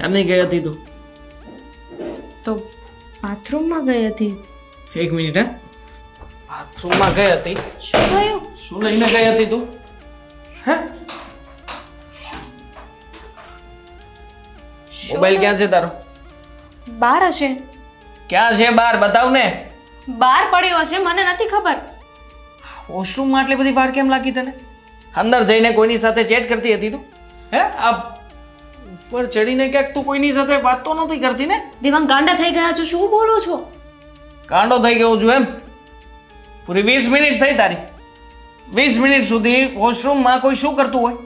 ક્યારની ગઈ હતી તું? તો બાથરૂમમાં ગઈ હતી. એક મિનિટ હે. બાથરૂમમાં ગઈ હતી? શું થયું? શું લઈને ગઈ હતી તું? હે? મોબાઈલ ક્યાં છે તારો? બહાર હશે. ક્યાં છે બહાર? બતાવ ને. બહાર પડ્યો હશે, મને નથી ખબર. વોશરૂમમાં આટલી બધી વાર કેમ લાગી તને? અંદર જઈને કોઈની સાથે ચેટ કરતી હતી તું? હે? આ ઉપર ચડીને ક્યાંક તું કોઈની સાથે વાત તો નથી કરતી ને? દેવાંગ ગાંડા થઈ ગયા છો, શું બોલો છો? કાંડો થઈ ગયો છું એમ? પૂરી 20 મિનિટ થઈ તારી. 20 મિનિટ સુધી વોશરૂમમાં કોઈ શું કરતું હોય?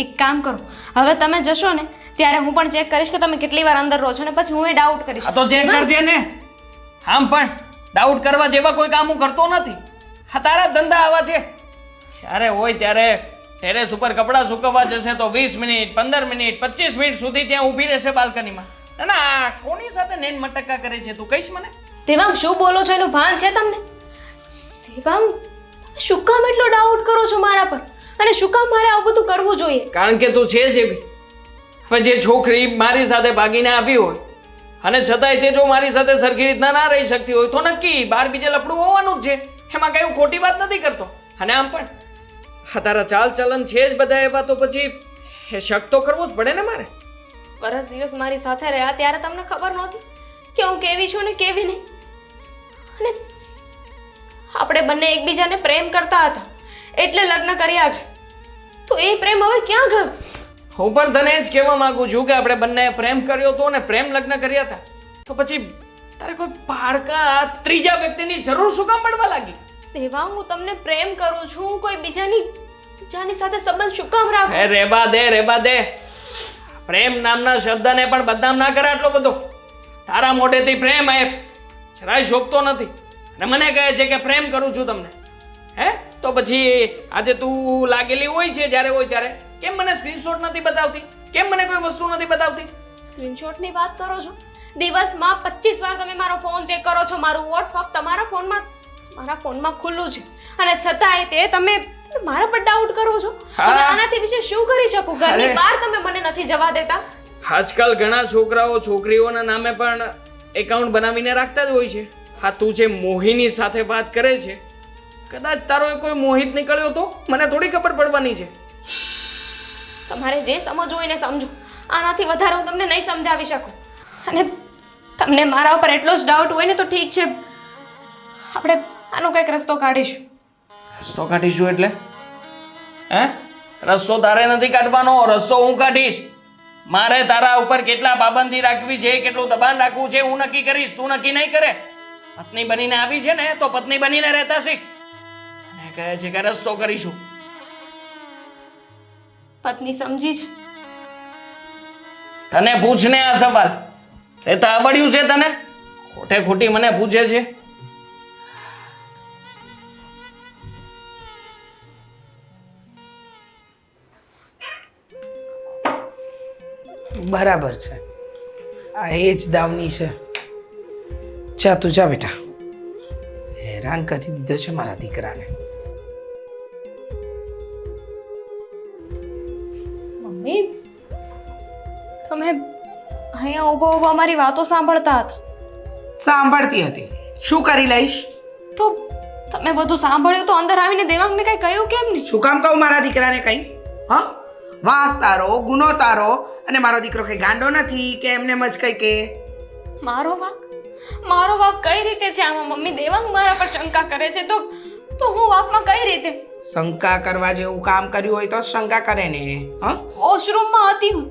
એક કામ કરો, હવે તમે જશો ને ત્યારે હું પણ ચેક કરીશ કે તમે કેટલી વાર અંદર રહો છો ને પછી હું એ ડાઉટ કરીશ. આ તો ચેક કરજે ને. આમ પણ ડાઉટ કરવા જેવા કોઈ કામ હું કરતો નથી. આ તારા ધંધા આવા છે. જ્યારે હોય ત્યારે ટેરેસ ઉપર કપડાં સુકવવા જશે તો 20 મિનિટ 15 મિનિટ 25 મિનિટ સુધી ત્યાં ઊભી રહેશે બાલ્કનીમાં. ના કોની સાથે નેન મટકા કરે છે તું કહીશ મને? દેવાંગ શું બોલો છો એનું ભાન છે તમને? દેવાંગ શું કામ એટલો ડાઉટ કરો છો મારા પર? અને શું કામ મારે આવું બધું કરવું જોઈએ? કારણ કે તું છે જ એવી. હવે જે છોકરી મારી સાથે ભાગીને આવી હોય અને છતાંય તે જો મારી સાથે સરખી રીતના ના રહી શકતી હોય તો નક્કી બહાર બીજે લફડું હોવાનું જ છે. એમાં કઈ હું ખોટી વાત નથી કરતો. અને આમ પણ આ તારા ચાલ ચલન છે જ બધા એવા તો પછી એ શક તો કરવો જ પડે ને મારે. વરસ દિવસ મારી સાથે રહ્યા ત્યારે તમને ખબર નહોતી કે હું કેવી છું ને કેવી નહીં? અને આપણે બંને એકબીજાને પ્રેમ કરતા હતા એટલે લગ્ન કર્યા છે. તો એ પ્રેમ હવે ક્યાં ગયો? હું પણ તને જ કહેવા માંગુ છું કે આપણે બંને પ્રેમ કર્યો હતો અને પ્રેમ લગ્ન કર્યા હતા. તો પછી તારે કોઈ પારકા ત્રીજા વ્યક્તિની જરૂર શું કામ પડવા લાગી? દેવાંગ હું તમને પ્રેમ કરું છું, કોઈ બીજાની સાથે સંબંધ શું કામ રાખું? એ રેબા દે. પ્રેમ નામના શબ્દને પણ બદનામ ના કરે આટલો બધો. તારા મોઢેથી પ્રેમ એ જરાય શોભતો નથી અને મને કહે છે કે પ્રેમ કરું છું તમને. હે? તો પછી આજે તું લાગેલી હોય છે જ્યારે હોય ત્યારે કેમ મને સ્ક્રીનશોટ નથી બતાવતી? કેમ મને કોઈ વસ્તુ નથી બતાવતી? સ્ક્રીનશોટની વાત કરો છો? દિવસમાં 25 વાર તમે મારો ફોન ચેક કરો છો, મારું WhatsApp તમારા ફોનમાં ખુલ્લું છે અને છતાંય તે તમે મારા પર ડાઉટ કરો છો. હવે આનાથી વિશે શું કરી શકું? ઘરની બહાર તમે મને નથી જવા દેતા. આજકાલ ઘણા છોકરાઓ છોકરીઓના નામે પણ એકાઉન્ટ બનાવીને રાખતા જ હોય છે. હા તું જે મોહિની સાથે વાત કરે છે કદાચ તારો કોઈ મોહિત નીકળ્યો તો મને થોડી ખબર પડવાની છે. તમારે જે સમજવું હોય ને સમજો. આનાથી વધારે હું તમને નહીં સમજાવી શકું. અને તમને મારા ઉપર એટલો જ ડાઉટ હોય ને તો ઠીક છે, આપણે આનો કંઈક રસ્તો કાઢીશું. રસ્તો કાઢીશું એટલે? હે? રસ્તો તારે નથી કાઢવાનો, રસ્તો હું કાઢીશ. મારે તારા ઉપર કેટલા પાબંદી રાખવી છે, કેટલું દબાણ રાખવું છે હું નક્કી કરીશ, તું નક્કી નહીં કરે. પત્ની બનીને આવી છે ને તો પત્ની બનીને રહેતા શીખ. અને કહે છે કે રસ્તો કરીશું. પત્ની સમજી છે? તને પૂછ ને આ સવાલ. એ તો આવડ્યું છે તને? ખોટે ખોટી મને પૂછે છે. બરાબર છે, આ એ જ દાવની છે. જા તું જા બેટા, હેરાન કરી દીધો છે મારા દીકરાને. મમ્મી તમે અહીંયા ઊભા મારી વાતો સાંભળતા હતા. સાંભળતી હતી, શું કરી લઈશ? તો તમે બધું સાંભળ્યું તો અંદર આવીને દેવાંગને કઈ કહ્યું કેમ નહીં? શું કામ કહું મારા દીકરાને કઈ? હા, વાંક તારો, ગુનો તારો, અને મારો દીકરો કઈ ગાંડો નથી કે એમને જ કઈ કે મારો વાંક કઈ રીતે છે આમાં? મમ્મી દેવાંગ મારા પર શંકા કરે છે તો હું વાંકમાં કઈ રીતે? શંકા કરવા જેવું કામ કર્યું હોય તો શંકા કરે ને. હા, વોશરૂમમાં હતી હું,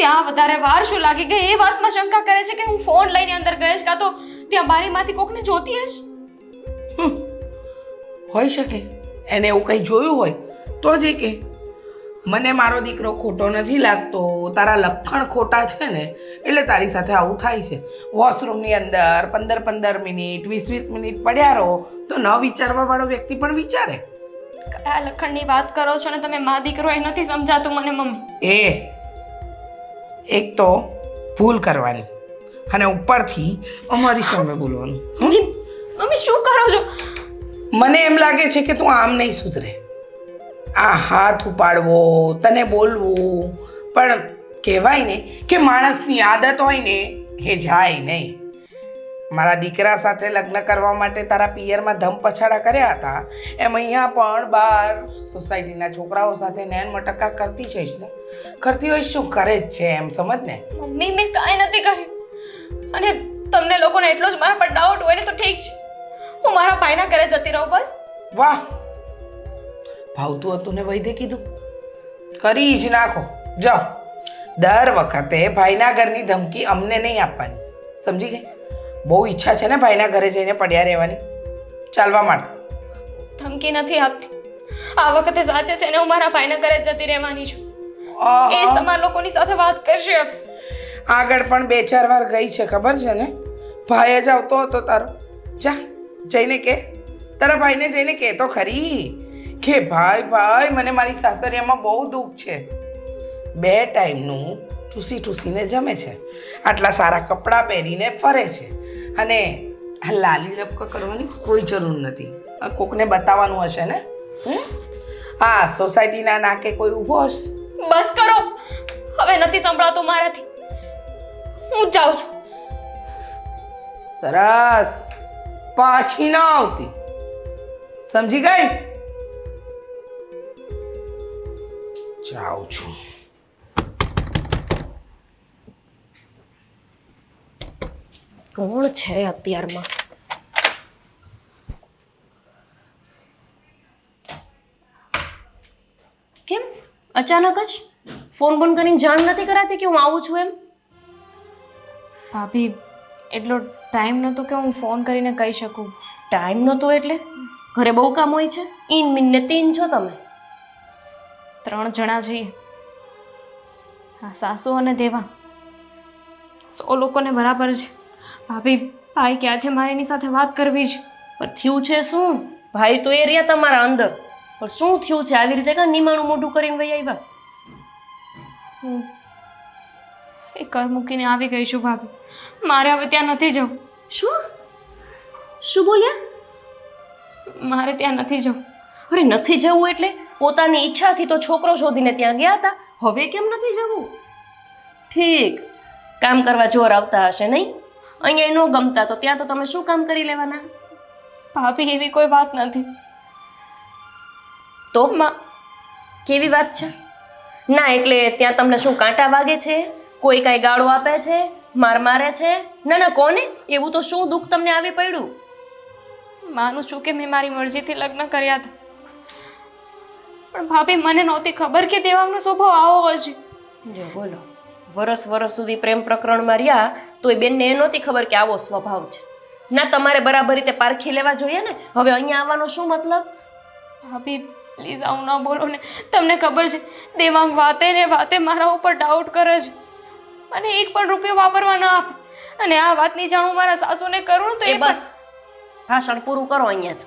ત્યાં વધારે વાર શું લાગી ગઈ એ વાતમાં શંકા કરે છે કે હું ફોન લઈને અંદર ગઈશ કાં તો ત્યાં બારીમાંથી કોકને જોતી હશ. હોઈ શકે એને એવું કંઈ જોયું હોય તો જ કે મને મારો દીકરો ખોટો નથી લાગતો, તારા લક્ષણ ખોટા છે ને એટલે તારી સાથે આવું થાય છે. વોશરૂમની અંદર 15 મિનિટ 20 મિનિટ પડ્યા રહો તો ન વિચારવા વાળો વ્યક્તિ પણ વિચારે. કયા લખણની વાત કરો છો ને તમે? મા દીકરો એ નથી સમજાતું મને મમ્મી. એક તો ભૂલ કરવાની અને ઉપરથી અમારી સામે બોલવાનું. મમ્મી શું કરો છો? મને એમ લાગે છે કે તું આમ નહીં સુધરે. આ હાથ ઉપાડવો, તને બોલવું, પણ કહેવાય ને કે માણસની આદત હોય ને એ જાય નહીં. મારા દીકરા સાથે લગ્ન કરવા માટે તારા પિયરમાં ધમ પછાડા કર્યા હતા, એમ અહીંયા પણ બહાર સોસાયટીના છોકરાઓ સાથે નેન મટક્કા કરતી જઈશ ને. કરતી હોય શું કરે જ છે એમ સમજ ને. મમ્મી મેં કાંઈ નથી કર્યું, અને તમને લોકોને એટલો જ મારા પર ડાઉટ હોય ને તો ઠીક છે, હું મારા ભાઈના ઘરે જતી રહું બસ. વાહ, ભાવતું હતું ને વૈદ્ય કીધું કરી જ નાખો. જાઓ, દર વખતે ભાઈના ઘરની ધમકી અમને નહીં આપવાની, સમજી ગઈ? બહુ ઈચ્છા છે ને ભાઈના ઘરે જઈને પડ્યા રહેવાની. ચાલવા માંડ. ધમકી નથી આપતી, આ વખતે સાચે છે ને હું મારા ભાઈના ઘરે જ જતી રહેવાની છું. એ જ તમારા લોકોની સાથે વાત કરશે. આગળ પણ 2-4 વાર ગઈ છે ખબર છે ને. ભાઈ જ આવતો હતો તારો. જા જઈને કે, તારા ભાઈને જઈને કે તો ખરી કે ભાઈ મને મારી સાસરિયામાં બહુ દુઃખ છે. 2 ટાઈમનું ટૂસીને જમે છે, આટલા સારા કપડાં પહેરીને ફરે છે, અને આ લાલી લપકા કરવાની કોઈ જરૂર નથી. આ કોકને બતાવવાનું હશે ને. હા, સોસાયટીના નાકે કોઈ ઊભો હશે. બસ કરો, હવે નથી સંભળાતું મારાથી, હું જાઉં છું. સરસ, પાછી ના આવતી, સમજી ગઈ? જાઉં છું. કોણ છે અત્યારમાં? કેમ અચાનક જ ફોન બંધ કરીને જાણ નથી કરાતી કે હું આવું છું એમ? ભાભી, એટલો ટાઈમ નહોતો કે હું ફોન કરીને કહી શકું. ટાઈમ નહોતો એટલે ઘરે બહુ કામ હોય છે. ઈન મીન ને તીન છો તમે. 3 જણા છીએ, આ સાસુ અને દેવા, 100 લોકોને બરાબર છે. ભાભી, ભાઈ ક્યાં છે? મારે એની સાથે વાત કરવી છે. પણ થયું છે શું? ભાઈ તો એ રહ્યા તમારા અંદર, પણ શું થયું છે? આવી રીતે કાં નિમાણું મોઢું કરીને વહી આવ્યા? હું એ ઘર મૂકીને આવી ગઈ છું ભાભી, મારે હવે ત્યાં નથી જવું. શું બોલ્યા? મારે ત્યાં નથી જવું. અરે નથી જવું એટલે પોતાની ઈચ્છાથી તો છોકરો શોધીને ત્યાં ગયા હતા, હવે કેમ નથી જવું? ઠીક, કામ કરવા જોર આવતા હશે નહીં? અહીંયા ન ગમતા તો ત્યાં તો તમે શું કામ કરી લેવાના? ભાભી, એવી કોઈ વાત નથી. તો કેવી વાત છે? ના એટલે ત્યાં તમને શું કાંટા વાગે છે? કોઈ કાંઈ ગાળો આપે છે? મારે છે? ના કોને? એવું તો શું દુઃખ તમને આવી પડ્યું? માનું છું કે મેં મારી મરજીથી લગ્ન કર્યા હતા, પણ ભાભી મને નહોતી ખબર કે દેવાંગનો સ્વભાવ આવો હશે. જો બોલો, વરસ સુધી પ્રેમ પ્રકરણમાં રહ્યા તો એ બેનને એ નહોતી ખબર કે આવો સ્વભાવ છે. ના તમારે બરાબર રીતે પારખી લેવા જોઈએ ને. હવે અહીંયા આવવાનો શું મતલબ? ભાભી પ્લીઝ આવું ન બોલો ને. તમને ખબર છે દેવાંગ વાતે ને વાતે મારા ઉપર ડાઉટ કરે છે, મને 1 પણ રૂપિયો વાપરવા ન આપે, અને આ વાતની જાણ હું મારા સાસુને કરું તો એ બસ ભાષણ પૂરું કરો. અહીંયા જ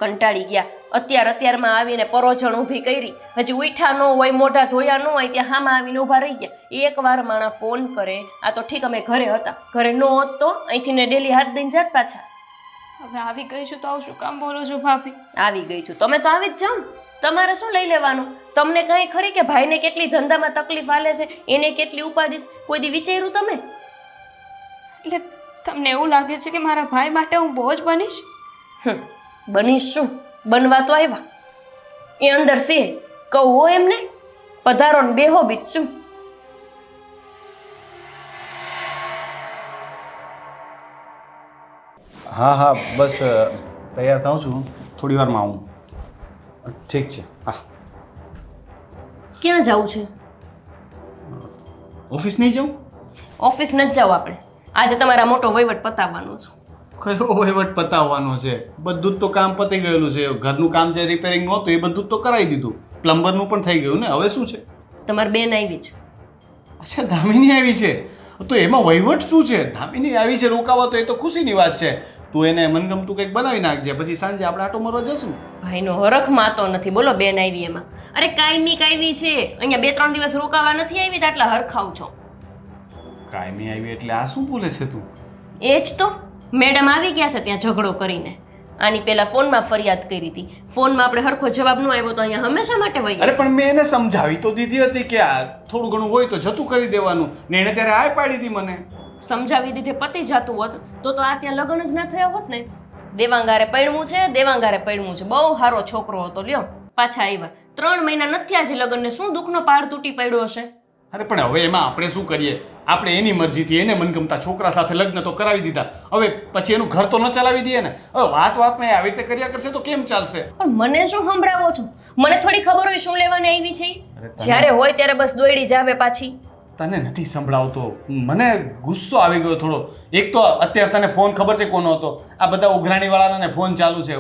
કંટાળી ગયા. અત્યારમાં આવીને પરોજણ ઊભી કરી, હજી ઉઠ્યા ન હોય, મોઢા ધોયા ન હોય, ત્યાં હામાં આવીને ઊભા રહી ગયા. એકવાર માણા ફોન કરે, આ તો ઠીક અમે ઘરે હતા, ઘરે ન હોત તો અહીંથી ને ડેલી હાથ દઈને જાત પાછા. હવે આવી ગઈ છું તો આવું શું કામ બોલો છો ભાભી? આવી ગઈ છું, તમે તો આવી જ જાઓ. તમારે શું લઈ લેવાનું? તમને કાંઈ ખરી કે ભાઈને કેટલી ધંધામાં તકલીફ આલે છે, એને કેટલી ઉપાધિ છે? કોઈ દી વિચાર્યું તમે? એટલે તમને એવું લાગે છે કે મારા ભાઈ માટે હું બોજ બનીશ? બનીશ શું? બનવા તો આવ્યા, એ અંદર છે કહું હો એમને. પધારો ને બેહો, બીજ શું? હા બસ તૈયાર થાઉં છું, થોડી વારમાં આવું. ઠીક છે. હા, ક્યાં જવું છે? ઓફિસ નહીં જાઉં? ઓફિસ નથી જાવ આપણે, આજે તમારા મોટો વહીવટ પતાવવાનો છે. કયો વહીવટ પતાવવાનો છે? બધું જ તો કામ પતી ગયેલું છે. ઘરનું કામ જે રિપેરિંગ નહોતું એ બધું જ તો કરાવી દીધું, પ્લમ્બરનું પણ થઈ ગયું ને. હવે શું છે? તમારી બેન આવી છે. અચ્છા, દામિની આવી છે. તો એમાં વહીવટ શું છે? દામિની આવી છે રોકાવા તો એ તો ખુશીની વાત છે. તું એને મનગમતું કંઈક બનાવી નાખજે, પછી સાંજે આપણે આટો મારવા જશું. ભાઈનો હરખ માતો નથી, બોલો બેન આવી એમાં. અરે કાયમી કાયમી છે, અહીંયા 2-3 દિવસ રોકાવા નથી આવી તો આટલા હરખાવ છો. કાયમી આવી એટલે આ શું બોલે છે તું? એ જ તો મેડમ આવી ગયા છે ત્યાં ઝઘડો કરીને. આની પહેલા ફોનમાં ફરિયાદ કરી હતી. ફોનમાં આપણે હરખો જવાબ ન આવ્યો તો અહીંયા હંમેશા માટે વહી અરે પણ મેં એને સમજાવી તો દીધી હતી કે આ થોડું ઘણું હોય તો જતું કરી દેવાનું ને એને ત્યારે આ પાડી હતી મને. સમજાવી દીધે પતી જતું હોત તો આ ત્યાં લગ્ન જ ના થયા હોત ને. દેવાંગારે પૈણવું છે, દેવાંગારે પૈણવું છે. બહુ સારો છોકરો હતો, લ્યો પાછા આવ્યા. 3 મહિના નથી આજે લગ્નને, શું દુઃખનો પાર તૂટી પડ્યો હશે? અરે પણ હવે એમાં આપણે શું કરીએ? આપણે એની મરજીથી એને મનગમતા છોકરા સાથે લગ્ન તો કરાવી દીધા. હવે પછી એનું ઘર તો ન ચલાવી દઈએ ને. હવે વાતમાં આવી રીતે કર્યા કરશે તો કેમ ચાલશે? પણ મને શું સંભળાવો છો? મને થોડી ખબર હોય શું લેવાની આવી છે ઈ? જ્યારે હોય ત્યારે બસ દોડી જાવે પાછી. તને નથી સંભળાવતો, મને ગુસ્સો આવી ગયો થોડો. એક તો અત્યારે તને ફોન ખબર છે કોનો હતો? આ બધા ઉઘરાણીવાળાના ફોન ચાલુ છે,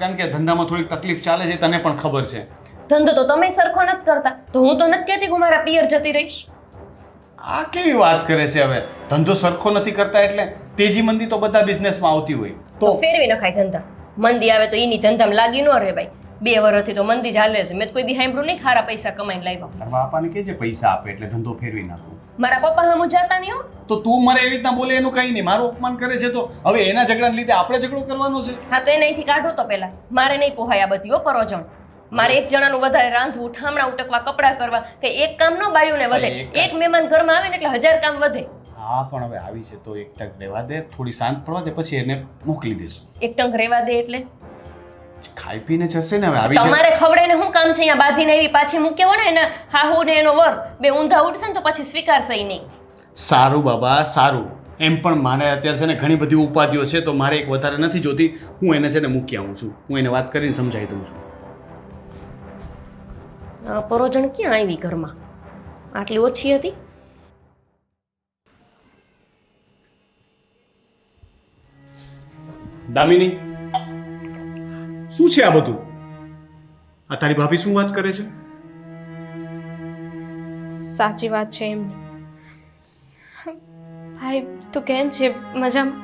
કારણ કે ધંધામાં થોડીક તકલીફ ચાલે છે, તને પણ ખબર છે. ધંધો તો તમે સરખો નથી કરતા, તો હું તો નથી કહેતી કે હું મારા પિયર જતી રહીશ. આ કેવી વાત કરે છે? હવે ધંધો સરખો નથી કરતા એટલે તેજી મંદી તો બધા બિઝનેસમાં આવતી હોય તો ફેરવી નખાય ધંધા. મંદી આવે તો એની ધંધામાં લાગી ન રહે ભાઈ. 2 વર્ષથી તો મંદી ચાલે છે. મેં કોઈ દી સાંભળ્યું નહીં ખારા પૈસા કમાઈને લાવ્યા. તારા બાપાને કહેજે પૈસા આપે એટલે ધંધો ફેરવી નાખું. મારા પપ્પા હમું જાતા નહીં હો. તો તું મને એવી રીતના બોલે એનું કંઈ નહીં. મારું અપમાન કરે છે તો હવે એના ઝઘડાને લીધે આપણે ઝઘડો કરવાનો છે? હા તો એને અહીંથી કાઢો તો પહેલા. મારે નહીં પોહાય આ બધી પરોજણ. મારે એક જણાનું વધારે રાંધવું, ઠામણા ઉટકવા, કપડાં કરવા, કે એક કામ ન બાયું ને વધે. એક મહેમાન ઘરમાં આવે ને એટલે 1000 કામ વધે. હા પણ હવે આવી છે તો એક ટક રહેવા દે, થોડી શાંત પડવા દે, પછી એને મોકલી દેશું. એક ટંક રહેવા દે એટલે ખાઈ પીને જશે ને. હવે આવી છે તમારે ખવડાવીને શું કામ છે? અહીંયા બાંધીને એવી પાછી મૂક્યા હોય ને એના હાહુ ને એનો વર બે ઊંધા ઉડશે ને તો પછી સ્વીકારશે ઈ નહીં. સારું બાબા સારું. એમ પણ મારે અત્યારે છે ને ઘણી બધી ઉપાધિઓ છે તો મારે એક વધારે નથી જોતી. હું એને છે ને મૂકી આવું છું. હું એને વાત કરીને સમજાવી દઉં છું. આ પરોજણ ક્યાં આવી ઘરમાં? આટલી ઓછી હતી? દામિની, શું છે આ બધું? આ તારી ભાભી શું વાત કરે છે? સાચી વાત છે એમની. ભાઈ તું કેમ છે? મજામાં?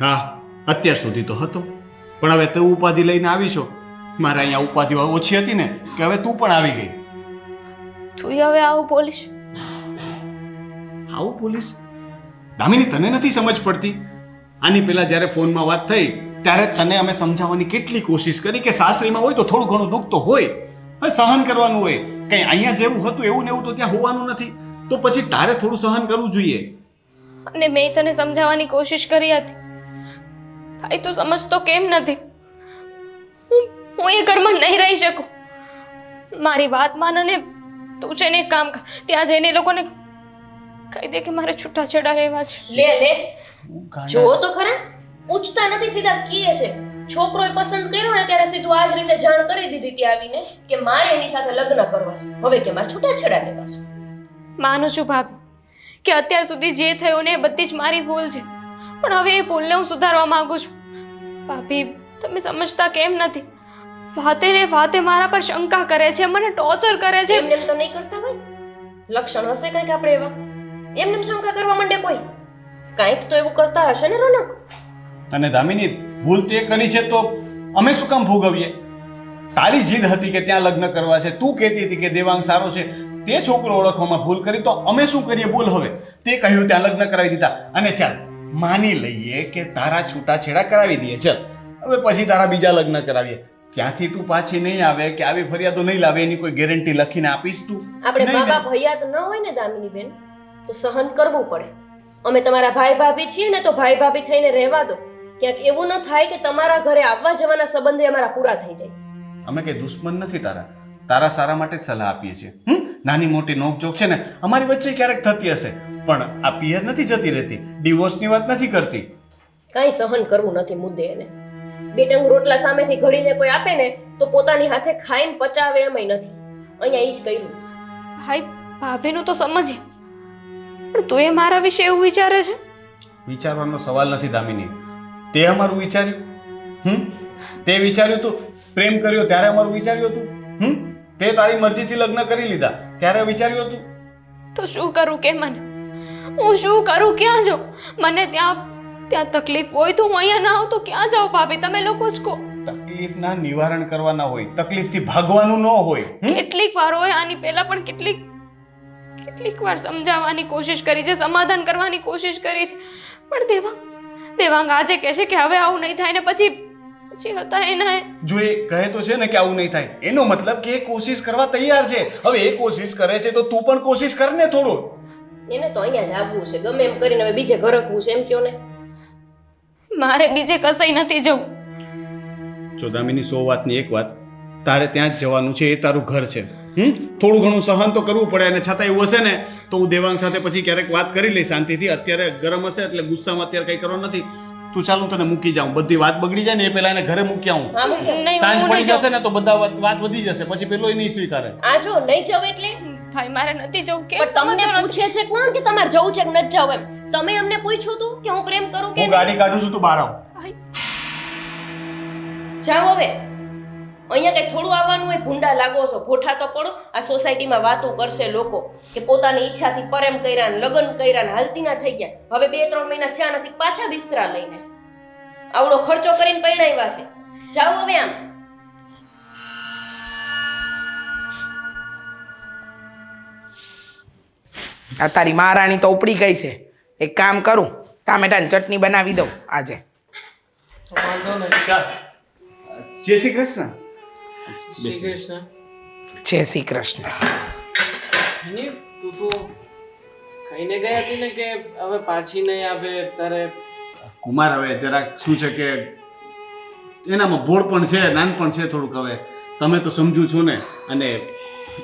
હા, અત્યાર સુધી તો હતો, પણ હવે તું ઉપાધિ લઈને આવી છો. મારે અહીંયા ઉપાધિ ઓછી હતી ને કે હવે તું પણ આવી ગઈ. તું હવે આવું બોલીશ? આવું પોલીસ? દામિની, તને નથી સમજ પડતી? આની પહેલા જ્યારે ફોનમાં વાત થઈ ત્યારે તને અમે સમજાવવાની કેટલી કોશિશ કરી કે સાસરીમાં હોય તો થોડું ઘણું દુઃખ તો હોય, હવે સહન કરવાનું હોય. કંઈ અહીંયા જેવું હતું એવું ને એવું તો ત્યાં હોવાનું નથી, તો પછી તારે થોડું સહન કરવું જોઈએ. અને મેં તને સમજાવવાની કોશિશ કરી હતી. ભાઈ તું સમજતો કેમ નથી? હું એ ઘરમાં નહીં રહી શકું. મારી વાત માન અને તું છે ને એક કામ કર, ત્યાં જઈને એ લોકોને કહી દે કે મારે છૂટાછેડા રહેવા છે. લે લે જો તો ખરા, પૂછતા નથી, સીધા કીએ છે. છોકરોએ પસંદ કર્યો ને ત્યારે સીધું આ જ રીતે જાણ કરી દીધી ત્યાં આવીને કે મારે એની સાથે લગ્ન કરવા છે. હવે કે મારે છૂટાછેડા લેવા છે. માનું છું ભાભી કે અત્યાર સુધી જે થયું ને એ બધી જ મારી ભૂલ છે, પણ હવે એ ભૂલને હું સુધારવા માંગુ છું. ભાભી તમે સમજતા કેમ નથી? વાતે ને વાતે મારા પર શંકા કરે છે, મને ટોર્ચર કરે છે. એમને તો નહીં કરતા હોય, લક્ષણ હશે કંઈક આપણે એવા. એમને શંકા કરવા માંડે કોઈ, કંઈક તો એવું કરતા હશે ને રોનક. અને દામિની, ભૂલ તે કરી છે તો અમે શું કામ ભોગવીએ? તારી જીદ હતી કે ત્યાં લગ્ન કરવા છે, તું કહેતી હતી કે દેવાંગ સારો છે, તે છોકરો ઓળખવામાં ભૂલ કરી તો અમે શું કરીએ બોલ? હવે તે કહ્યું ત્યાં લગ્ન કરાવી દીધા અને ચાલ માની લઈએ કે તારા છૂટાછેડા કરાવી દઈએ, ચાલ હવે પછી તારા બીજા લગ્ન કરાવીએ. ત્યાંથી તું પાછી નહીં આવે કે આવી ફરિયાદો નહીં લાવે એની કોઈ ગેરંટી લખીને આપીશ તું? આપણે નહીં મા ને? બાપ હયાત ન હોય ને દામિની બેન તો સહન કરવું પડે. અમે તમારા ભાઈ ભાભી છીએ ને તો ભાઈ ભાભી થઈને રહેવા દો. ક્યાંક એવું ન થાય કે તમારા ઘરે આવવા જવાના સંબંધે અમારા પૂરા થઈ જાય. અમે કઈ દુશ્મન નથી તારા સારા માટે જ સલાહ આપીએ છીએ. નાની મોટી નોકઝોક છે ને અમારી વચ્ચે ક્યારેક થતી હશે, પણ આ પિયર નથી જતી રહેતી, ડિવોર્સની વાત નથી કરતી. કાંઈ સહન કરવું નથી મુદ્દે એને. બે ટંગ રોટલા સામેથી ઘડીને કોઈ આપે ને તો પોતાની હાથે ખાઈને પચાવે એમય નથી. અહીંયા ઈ જ કહ્યું. ભાઈ ભાભીનું તો સમજીએ, પણ તું એ મારા વિશે એવું વિચારે છે? વિચારવાનો સવાલ નથી દામિની. તે અમારું વિચાર્યું? તે વિચાર્યું તું પ્રેમ કર્યો ત્યારે અમારું વિચાર્યું હતું? તે તારી મરજીથી લગ્ન કરી લીધા ત્યારે વિચાર્યું હતું? તો શું કરું કે મને? હું શું કરું? ક્યાં જાઉં? મને ત્યાં તકલીફ હોય તો હું અહીંયા ના આવું તો ક્યાં જાઉં? ભાભી તમે લોકો જ કહો. તકલીફના નિવારણ કરવાના હોય, તકલીફથી ભાગવાનું ન હોય. કેટલીક વાર હોય, આની પહેલા પણ કેટલીક વાર સમજાવવાની કોશિશ કરી છે, સમાધાન કરવાની કોશિશ કરી છે, પણ દેવાંગ આજે કહે છે કે હવે આવું નહીં થાય ને પછી જે હતા એના એ. જો એ કહે તો છે ને કે આવું નહીં થાય, એનો મતલબ કે એ કોશિશ કરવા તૈયાર છે. હવે એ કોશિશ કરે છે તો તું પણ કોશિશ કર ને થોડું. એને તો અહીંયા જ આવવું છે, ગમે એમ કરીને હવે બીજે ઘરકવું છે, એમ કયો ને. મારે બીજે કસાઈ નથી જવું. જો દામિની, 100 વાતની એક વાત, તારે ત્યાં જ જવાનું છે, એ તારું ઘર છે. થોડું ઘણું સહન તો કરવું પડે, અને છતાં એવું હશે ને તો હું દેવાંગ સાથે પછી ક્યારેક વાત કરી લઈશ શાંતિથી. અત્યારે ગરમ હશે એટલે ગુસ્સામાં અત્યારે કંઈ કરવાનું નથી. તું ચાલ, હું તને મૂકી જાઉં. બધી વાત બગડી જાય ને એ પહેલા એને ઘરે મૂકી આવું. હા મૂકો. નહીં, સાંજ હું પડી નહીં જશે ને તો બધા વાત વધી જશે, પછી પેલો નહીં સ્વીકારે. આ જો નહીં જાવ એટલે જાઉં. ભાઈ મારે નથી જવું. કેમ પણ તમને સમજતો નથી? પૂછે છે કોણ કે તમારે જવું છે કે નથી જવું એમ? તમે અમને પૂછ્યું તું કે હું પ્રેમ કરું કે હું ગાડી કાઢું છું, તું બહાર આવ. ભાઈ, જાઓ હવે. અહીંયા કઈ થોડું આવવાનું હોય, ભૂંડા લાગો છો, ભોઠા તો પડો. આ સોસાયટીમાં વાતો કરશે લોકો કે પોતાની ઈચ્છાથી પ્રેમ કર્યા ને લગ્ન કર્યા ને હાલતી ના થઈ ગયા. હવે 2-3 મહિના થયા નથી, પાછા બિસ્તરા લઈને આવડો ખર્ચો કરીને પરણાવ્યા છે. જાઓ હવે આમ. આ તારી મહારાણી તો ઉપડી ગઈ છે. એક કામ કરું, ટામેટાની ચટણી બનાવી દઉં આજે. વાંધો નહીં. ચાલ. જય શ્રી કૃષ્ણ. શ્રી કૃષ્ણ. જય શ્રી કૃષ્ણ. હની, તું તો ખાઈને ગઈ હતી ને કે હવે પાછી નહીં આવે તારે? કુમાર, હવે જરાક શું છે કે એનામાં ભોળ પણ છે, નાનપણ છે થોડુંક. હવે તમે તો સમજુ છો ને, અને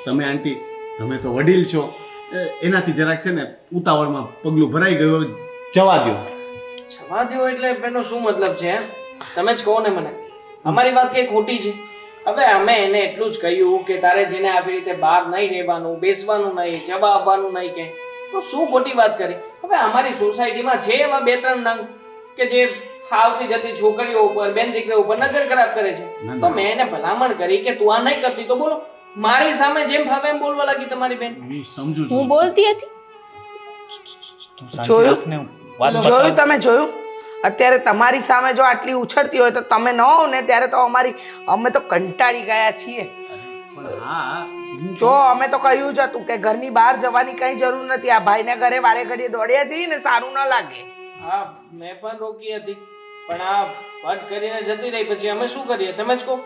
તમે આંટી, તમે તો વડીલ છો, એનાથી જરાક છે ને ઉતાવળમાં પગલું ભરાઈ ગયું. જવા દો. જવા દો એટલે એનો શું મતલબ છે? તમે જ કહો ને મને. અમારી વાત કઈ ખોટી છે? હવે અમે એને એટલું જ કહ્યું કે તારે જેને આવી રીતે બહાર નહીં રહેવાનું, બેસવાનું નહીં, જવા આવવાનું નહીં, કે તો શું ખોટી વાત કરી? હવે અમારી સોસાયટીમાં છે એવા 2-3 નંગ કે જે આવતી જતી છોકરીઓ ઉપર, બેન દીકરીઓ ઉપર નજર ખરાબ કરે છે. તો મેં એને ભલામણ કરી કે તું આ નહીં કરતી. તો બોલો, મારી સામે જેમ ભાવે એમ બોલવા લાગી તમારી બેન. હું સમજુ હું છું. બોલતી હતી. જોયું તમે? જોયું? અત્યારે તમારી સામે જો આટલી ઉછળતી હોય તો તમે ન હોવ ને ત્યારે તો અમે તો કંટાળી ગયા છીએ. પણ હા, જો અમે તો કહ્યું જ હતું કે ઘરની બહાર જવાની કઈ જરૂર નથી. આ ભાઈને ઘરે વારે ઘડીએ દોડ્યા જઈએ ને સારું ન લાગે. હા, મેં પણ રોકી હતી, પણ આ વાત કરીને જતી રહી. પછી અમે શું કરીએ? તમે જ કહો.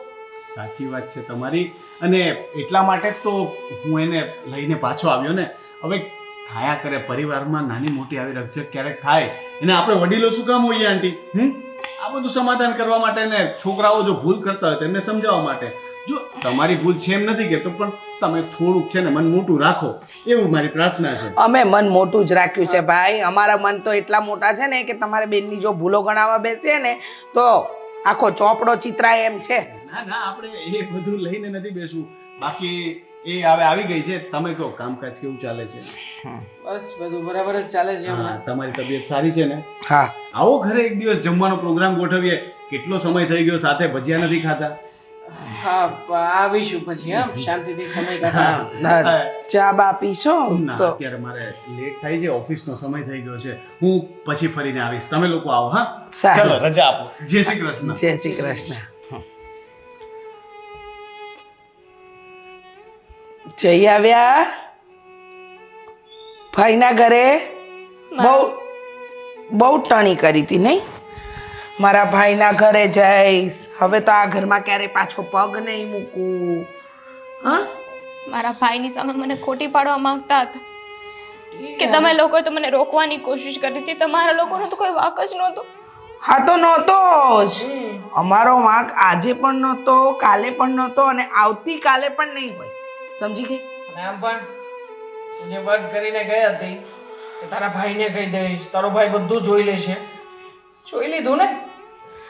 સાચી વાત છે તમારી, અને એટલા માટે જ તો હું એને લઈને પાછો આવ્યો ને. હવે થાયા કરે, પરિવારમાં નાની મોટી આવી રકઝક ક્યારેક થાય, એને આપણે વડીલો શું કામ હોઈએ આંટી? આ બધું સમાધાન કરવા માટે ને છોકરાઓ જો ભૂલ કરતા હોય તો એમને સમજાવવા માટે. જો તમારી ભૂલ છે એમ નથી કહેતો, પણ તમે થોડુંક છે ને મન મોટું રાખો, એવું મારી પ્રાર્થના છે. અમે મન મોટું જ રાખ્યું છે ભાઈ. અમારા મન તો એટલા મોટા છે ને કે તમારે બેનની જો ભૂલો ગણાવવા બેસીએ ને તો આખો ચોપડો ચિતરાય એમ છે. ના ના, આપણે એ બધું લઈને નથી બેસવું. બાકી એ હવે આવી ગઈ છે. તમે કહો, કામકાજ કેવું ચાલે છે? બસ બધું બરાબર જ ચાલે છે હા, હમણાં. તમારી તબિયત સારી છે ને? હા, આવો ઘરે એક દિવસ જમવાનો પ્રોગ્રામ ગોઠવીએ. કેટલો સમય થઈ ગયો સાથે ભજીયા નથી ખાતા. હા, આવીશું પછી. હા, શાંતિથી સમય કાઢો. ના, ચા બા પીશો ના, તો અત્યારે મારે લેટ થાય છે, ઓફિસનો સમય થઈ ગયો છે. હું પછી ફરીને આવીશ. તમે લોકો આવો. હા, સારું. ચલો, રજા આપો. જય શ્રી કૃષ્ણ. જય શ્રી કૃષ્ણ. જઈ આવ્યા ભાઈના ઘરે? બહુ ટણી કરી હતી નહીં? મારા ભાઈના ઘરે જઈશ, હવે તો આ ઘરમાં ક્યારે પાછો પગ નહીં મૂકું. હા, મારા ભાઈની સામે મને ખોટી પાડવા માંગતા હતા કે તમે લોકોએ તો મને રોકવાની કોશિશ કરી હતી. તમારા લોકોનો તો કોઈ વાંક જ નહોતો. હા તો નહોતો જ. અમારો વાંક આજે પણ નહોતો, કાલે પણ નહોતો, અને આવતીકાલે પણ નહીં હોય. સમજી ગઈ? અને આમ પણ તું જે વાત કરીને ગઈ હતી કે તારા ભાઈને કહી દઈશ, તારો ભાઈ બધું જોઈ લેશે. જોઈ લીધું ને?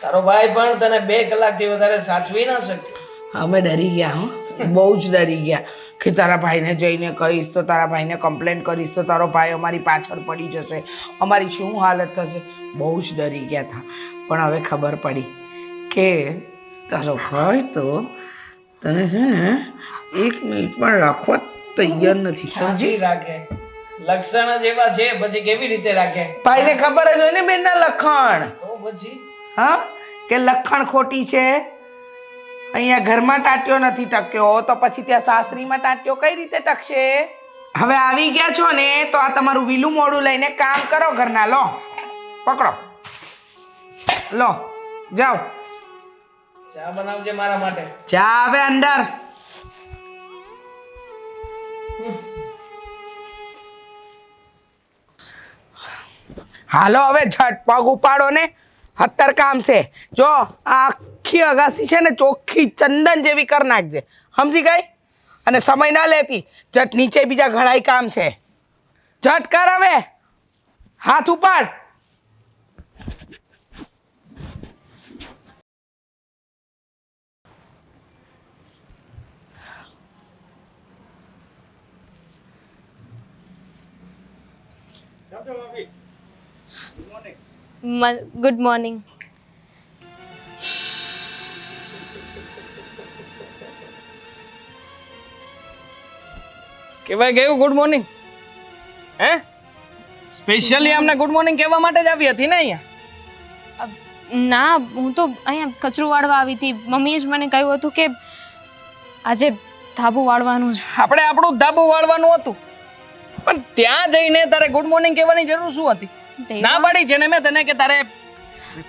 તારો ભાઈ પણ તને 2 કલાકથી વધારે સાચવી ના શકે. અમે ડરી ગયા. હો, બહુ જ ડરી ગયા કે તારા ભાઈને જઈને કહીશ તો, તારા ભાઈને કમ્પ્લેન કરીશ તો તારો ભાઈ અમારી પાછળ પડી જશે, અમારી શું હાલત થશે. બહુ જ ડરી ગયા હતા. પણ હવે ખબર પડી કે તારો ભાઈ તો તને છે ને 1 મિનિટ પણ રાખવા તૈયાર નથી. સમજી? સાચી રાખે. લક્ષણ જ એવા છે, પછી કેવી રીતે રાખે? ભાઈને ખબર જ હોય ને બેનના લખણ. તો પછી હા, કે લખણ ખોટી છે. અહીંયા ઘરમાં ટાટ્યો નથી ટક્યો તો પછી ત્યાં સાસરીમાં ટાટ્યો કઈ રીતે ટકશે? હવે આવી ગયા છો ને તો આ તમારું વીલું મોડું લઈને કામ કરો ઘરના. લો, પકડો, લો, જાઓ. ચા બનાવજે મારા માટે. ચા આવે અંદર. હાલો હવે ઝટ પગ ઉપાડો ને, અત્તર કામ છે. જો આ આખી અગાસી છે ને ચોખ્ખી ચંદન જેવી કરી નાખજે, સમજી ગઈ? અને સમય ના લેતી, ઝટ નીચે બીજા ઘણાય કામ છે. ઝટ કર હવે, હાથ ઉપાડ. Good morning. કેવાય ગયું ગુડ મોર્નિંગ? હે, સ્પેશિયલી અમને ગુડ મોર્નિંગ કહેવા માટે જ આવી હતી ને અહીંયા? ના, હું તો અહીંયા કચરું વાળવા આવી હતી. મમ્મીએ જ મને કહ્યું હતું કે આજે ધાબુ વાળવાનું છે. આપણે આપણું ધાબુ વાળવાનું હતું, પણ ત્યાં જઈને તારે ગુડ મોર્નિંગ કહેવાની જરૂર શું હતી? ના પાડી છે ને મેં તને કે તારે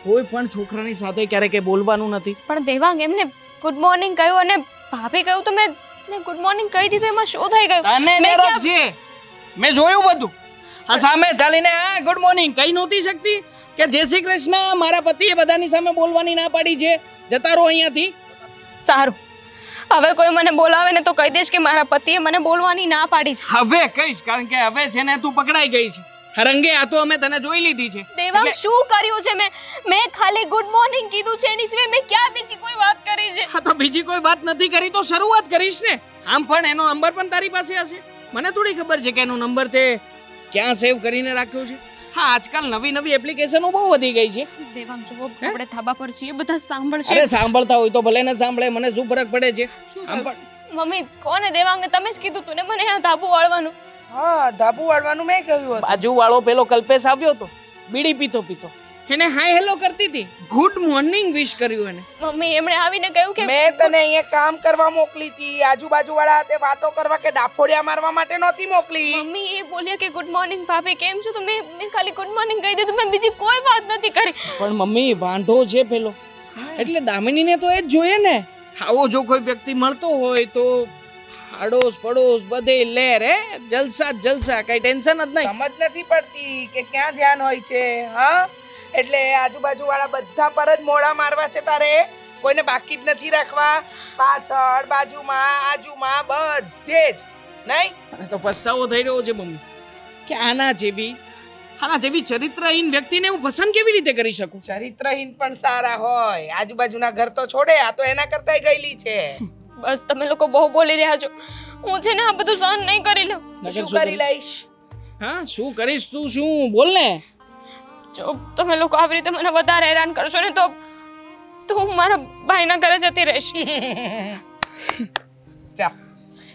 કોઈ પણ છોકરાની સાથે ક્યારેય બોલવાનું નથી. પણ દેવાંગ એમને ગુડ મોર્નિંગ કહ્યું અને ભાભી કહ્યું તો મેં ગુડ મોર્નિંગ કહી દીધું, એમાં શું થઈ ગયું? તને નરક છે, મેં જોયું બધું. આ સામે ચાલીને આ ગુડ મોર્નિંગ કહી નહોતી શકતી કે જય શ્રી કૃષ્ણ મારા પતિએ બધાની સામે બોલવાની ના પાડી છે, જતા રહો અહીંયાથી. સારું, હવે કોઈ મને બોલાવે ને તો કહી દઈશ કે મારા પતિએ મને બોલવાની ના પાડી છે. હવે કહીશ, કારણ કે હવે છે ને તું પકડાઈ ગઈ છે. રંગે આ તો અમે તને જોઈ લીધી છે. દેવાંગ શું કર્યું છે? મેં ખાલી ગુડ મોર્નિંગ કીધું છે, એની સિવાય મેં ક્યાં બીજી કોઈ વાત કરી છે? હા તો બીજી કોઈ વાત નથી કરી તો શરૂઆત કરીશ ને. આમ પણ એનો નંબર પણ તારી પાસે હશે. મને થોડી ખબર છે કે એનો નંબર તે ક્યાં સેવ કરીને રાખ્યો છે. હા, આજકાલ નવી નવી એપ્લિકેશનો બહુ વધી ગઈ છે. દેવાંગ જો આપણે ધાબા પર છીએ, બધા સાંભળશે. અરે સાંભળતા હોય તો ભલે ને સાંભળે, મને શું ફરક પડે છે? આમ પણ મમ્મી કોને દેવાંગને તમે જ કીધું તું ને મને આ ધાબુ વાળવાનું? હા, ધાબુ વાળવાનું મેં કહ્યું હતું. બાજુ વાળો પેલો કલ્પેશ આવ્યો હતો, બીડી પીતો પીતો, એને હાય હેલો કરતી હતી, ગુડ મોર્નિંગ વિશ કર્યું એને. મમ્મી એમણે આવીને કહ્યું કે મેં તને અહીંયા કામ કરવા મોકલી હતી, આજુબાજુ વાળા હાથે વાતો કરવા કે ડાફોડિયા મારવા માટે નહોતી મોકલી. મમ્મી એ બોલ્યા કે ગુડ મોર્નિંગ ભાભી કેમ છો? તો મેં ખાલી ગુડ મોર્નિંગ કહી દીધું, મેં બીજી કોઈ વાત નથી કરી. પણ મમ્મી વાંઢો છે પેલો, એટલે દામિનીને તો એ જ જોઈએ ને. આવો જો કોઈ વ્યક્તિ મળતો હોય તો આડોશ પડોશ બધે લે રે, જલસા જ જલસા, કઈ ટેન્શન જ નહીં. સમજ નથી પડતી કે ક્યાં ધ્યાન હોય છે. હા, એટલે આજુબાજુ વાળા બધા પર જ મોડા મારવા છે તારે, કોઈને બાકી જ નથી રાખવા. પાછળ, બાજુમાં, આજુમાં બધે જ નહીં. મને તો પસ્તાવો થઈ રહ્યો છે મમ્મી કે આના જેવી ચરિત્રહીન વ્યક્તિને હું પસંદ કેવી રીતે કરી શકું? ચરિત્રહીન પણ સારા હોય, આજુબાજુના ઘર તો છોડે, આ તો એના કરતા ગયેલી છે. બસ તમે લોકો બહુ બોલી રહ્યા છો. હું છે ને આ બધું સહન નહીં કરી લઉં. શું કરી લઈશ? હા, શું કરીશ તું? શું બોલ ને. જો તમે લોકો આવી રીતે મને વધારે હેરાન કરશો ને તો હું મારા ભાઈના ઘરે જતી રહીશ. જા